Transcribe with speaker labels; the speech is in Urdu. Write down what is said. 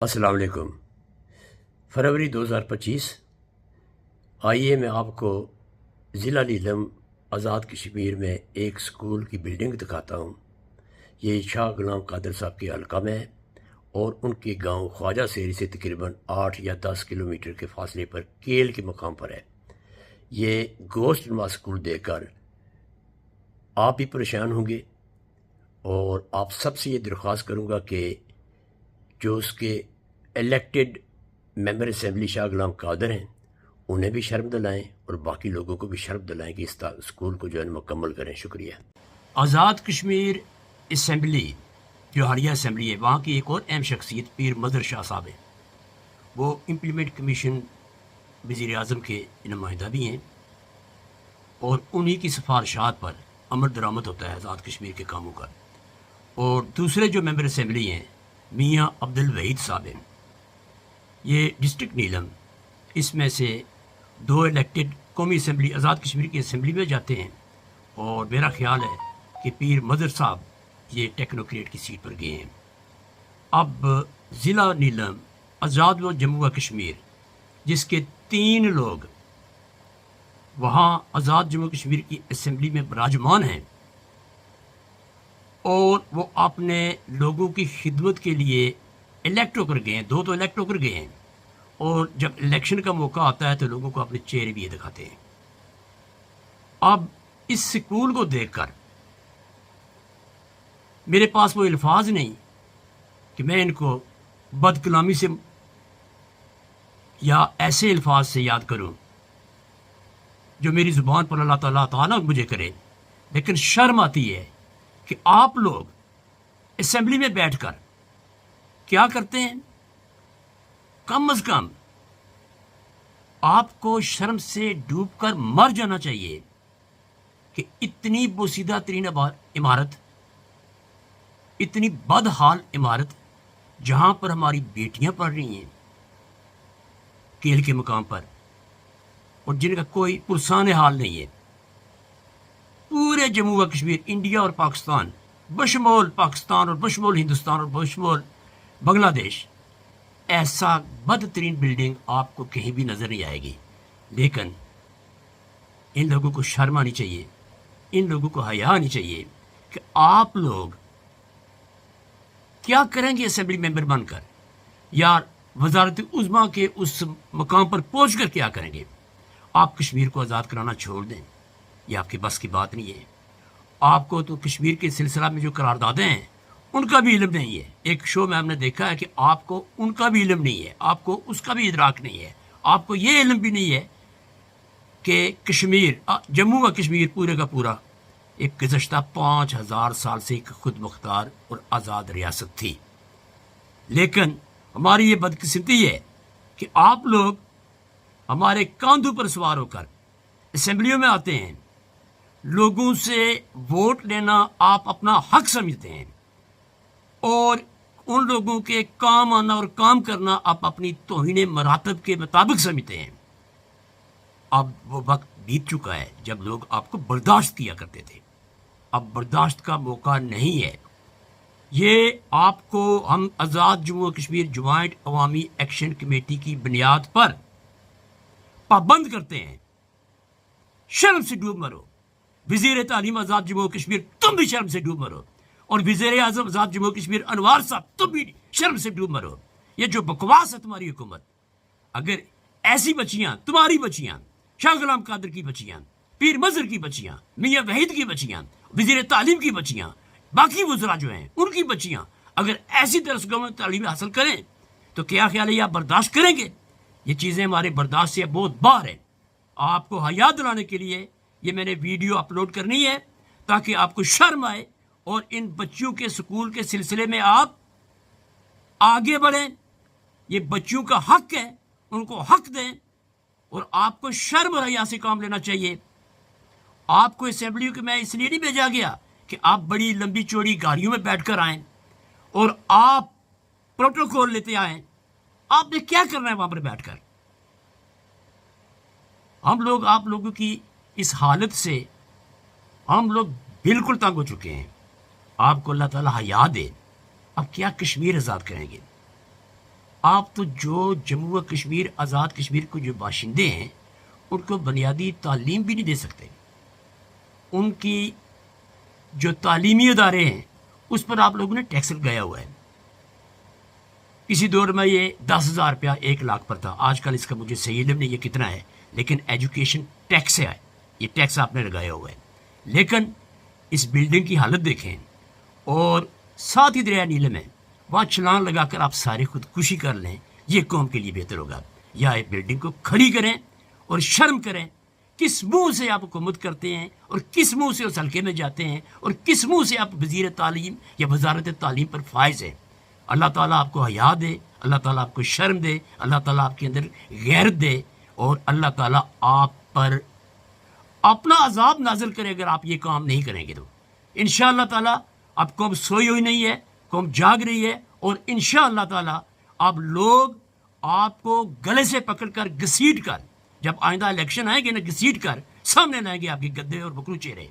Speaker 1: السلام علیکم۔ فروری 2025 آئیے میں آپ کو ضلع نیلم آزاد کشمیر میں ایک سکول کی بلڈنگ دکھاتا ہوں۔ یہ شاہ غلام قادر صاحب کے حلقہ میں ہے اور ان کے گاؤں خواجہ سیری سے تقریباً 8 یا 10 کلومیٹر کے فاصلے پر کیل کے مقام پر ہے۔ یہ گوشت نما سکول دیکھ کر آپ بھی پریشان ہوں گے اور آپ سب سے یہ درخواست کروں گا کہ جو اس کے الیکٹڈ ممبر اسمبلی شاہ غلام قادر ہیں انہیں بھی شرم دلائیں اور باقی لوگوں کو بھی شرم دلائیں کہ اس اسکول کو جو ہے مکمل کریں۔ شکریہ۔ آزاد کشمیر اسمبلی جو حالیہ اسمبلی ہے، وہاں کی ایک اور اہم شخصیت پیر مظہر شاہ صاحب ہیں۔ وہ امپلیمنٹ کمیشن وزیر اعظم کے نمائندہ بھی ہیں اور انہی کی سفارشات پر عمل درآمد ہوتا ہے آزاد کشمیر کے کاموں کا۔ اور دوسرے جو ممبر اسمبلی ہیں میاں عبد الوحید صاحب ہیں، یہ ڈسٹرکٹ نیلم، اس میں سے 2 الیکٹڈ قومی اسمبلی آزاد کشمیر کی اسمبلی میں جاتے ہیں اور میرا خیال ہے کہ پیر مظہر صاحب یہ ٹیکنوکریٹ کی سیٹ پر گئے ہیں۔ اب ضلع نیلم آزاد و جموں و کشمیر، جس کے 3 لوگ وہاں آزاد جموں کشمیر کی اسمبلی میں براجمان ہیں اور وہ اپنے لوگوں کی خدمت کے لیے الیکٹ ہو کر گئے ہیں، 2 تو الیکٹ ہو کر گئے ہیں، اور جب الیکشن کا موقع آتا ہے تو لوگوں کو اپنے چہرے بھی یہ دکھاتے ہیں۔ اب اس سکول کو دیکھ کر میرے پاس وہ الفاظ نہیں کہ میں ان کو بد کلامی سے یا ایسے الفاظ سے یاد کروں جو میری زبان پر اللہ تعالیٰ مجھے کرے، لیکن شرم آتی ہے کہ آپ لوگ اسمبلی میں بیٹھ کر کیا کرتے ہیں۔ کم از کم آپ کو شرم سے ڈوب کر مر جانا چاہیے کہ اتنی بوسیدہ ترین عمارت، اتنی بدحال عمارت جہاں پر ہماری بیٹیاں پڑھ رہی ہیں کیل کے مقام پر، اور جن کا کوئی پرسان حال نہیں ہے، پورے جموں و کشمیر، انڈیا اور پاکستان، بشمول پاکستان اور بشمول ہندوستان اور بشمول بنگلہ دیش، ایسا بدترین بلڈنگ آپ کو کہیں بھی نظر نہیں آئے گی۔ لیکن ان لوگوں کو شرم آنی چاہیے، ان لوگوں کو حیا آنی چاہیے کہ آپ لوگ کیا کریں گے اسمبلی ممبر بن کر، یا وزارت عظمیٰ کے اس مقام پر پہنچ کر کیا کریں گے۔ آپ کشمیر کو آزاد کرانا چھوڑ دیں، یہ آپ کے بس کی بات نہیں ہے۔ آپ کو تو کشمیر کے سلسلہ میں جو قراردادیں ہیں ان کا بھی علم نہیں ہے۔ ایک شو میں ہم نے دیکھا ہے کہ آپ کو ان کا بھی علم نہیں ہے، آپ کو اس کا بھی ادراک نہیں ہے، آپ کو یہ علم بھی نہیں ہے کہ کشمیر، جموں و کشمیر پورے کا پورا ایک گزشتہ 5000 سال سے ایک خود مختار اور آزاد ریاست تھی۔ لیکن ہماری یہ بدقسمتی ہے کہ آپ لوگ ہمارے کاندھوں پر سوار ہو کر اسمبلیوں میں آتے ہیں، لوگوں سے ووٹ لینا آپ اپنا حق سمجھتے ہیں، اور ان لوگوں کے کام آنا اور کام کرنا آپ اپنی توہین مراتب کے مطابق سمجھتے ہیں۔ اب وہ وقت بیت چکا ہے جب لوگ آپ کو برداشت کیا کرتے تھے، اب برداشت کا موقع نہیں ہے۔ یہ آپ کو ہم آزاد جموں و کشمیر جوائنٹ عوامی ایکشن کمیٹی کی بنیاد پر پابند کرتے ہیں۔ شرم سے ڈوب مرو۔ وزیر تعلیم آزاد جموں و کشمیر، تم بھی شرم سے ڈوب مرو، اور وزیر اعظم آزاد جموں و کشمیر انوار صاحب، تم بھی شرم سے ڈوب مرو۔ یہ جو بکواس ہے تمہاری حکومت، اگر ایسی بچیاں، تمہاری بچیاں، شاہ غلام قادر کی بچیاں، پیر مظہر کی بچیاں، میاں وحید کی بچیاں، وزیر تعلیم کی بچیاں، باقی وزراء جو ہیں ان کی بچیاں اگر ایسی طرح سے گورنمنٹ تعلیم حاصل کریں تو کیا خیال ہے یہ آپ برداشت کریں گے؟ یہ چیزیں ہمارے برداشت سے بہت باہر ہیں۔ آپ کو حیا دلانے کے لیے یہ میں نے ویڈیو اپلوڈ کرنی ہے تاکہ آپ کو شرم آئے اور ان بچیوں کے سکول کے سلسلے میں آپ آگے بڑھیں۔ یہ بچیوں کا حق ہے، ان کو حق دیں، اور آپ کو شرم اور حیا سے کام لینا چاہیے۔ آپ کو اسمبلی کو میں اس لیے نہیں بھیجا گیا کہ آپ بڑی لمبی چوڑی گاڑیوں میں بیٹھ کر آئیں اور آپ پروٹوکول لیتے آئیں۔ آپ نے کیا کرنا ہے وہاں پر بیٹھ کر؟ ہم لوگ آپ لوگوں کی اس حالت سے ہم لوگ بالکل تنگ ہو چکے ہیں۔ آپ کو اللہ تعالیٰ حیا دے، اب کیا کشمیر آزاد کریں گے؟ آپ تو جو جموں و کشمیر آزاد کشمیر کو جو باشندے ہیں ان کو بنیادی تعلیم بھی نہیں دے سکتے. ان کی جو تعلیمی ادارے ہیں اس پر آپ لوگوں نے ٹیکس لگایا ہوا ہے. کسی دور میں یہ 10,000 روپیہ 1,00,000 پر تھا. آج کل اس کا مجھے صحیح علم نہیں یہ کتنا ہے, لیکن ایجوکیشن ٹیکس ہے, یہ ٹیکس آپ نے لگایا ہوا ہے. لیکن اس بلڈنگ کی حالت دیکھیں اور ساتھ ہی دریا نیلم ہے, وہاں چھلانگ لگا کر آپ سارے خودکشی کر لیں, یہ قوم کے لیے بہتر ہوگا. یا اس بلڈنگ کو کھڑی کریں اور شرم کریں. کس منہ سے آپ حکومت کرتے ہیں اور کس منہ سے اس حلقے میں جاتے ہیں اور کس منہ سے آپ وزیر تعلیم یا وزارت تعلیم پر فائز ہیں. اللہ تعالیٰ آپ کو حیا دے, اللہ تعالیٰ آپ کو شرم دے, اللہ تعالیٰ آپ کے اندر غیرت دے, اور اللہ تعالیٰ آپ پر اپنا عذاب نازل کرے اگر آپ یہ کام نہیں کریں گے. تو انشاءاللہ تعالیٰ اب قوم سوئی ہوئی نہیں ہے, قوم جاگ رہی ہے, اور انشاءاللہ تعالیٰ اب لوگ آپ کو گلے سے پکڑ کر گھسیٹ کر, جب آئندہ الیکشن آئیں گے نا, گھسیٹ کر سامنے لائیں گے آپ کے گدے اور بکرو چہرے.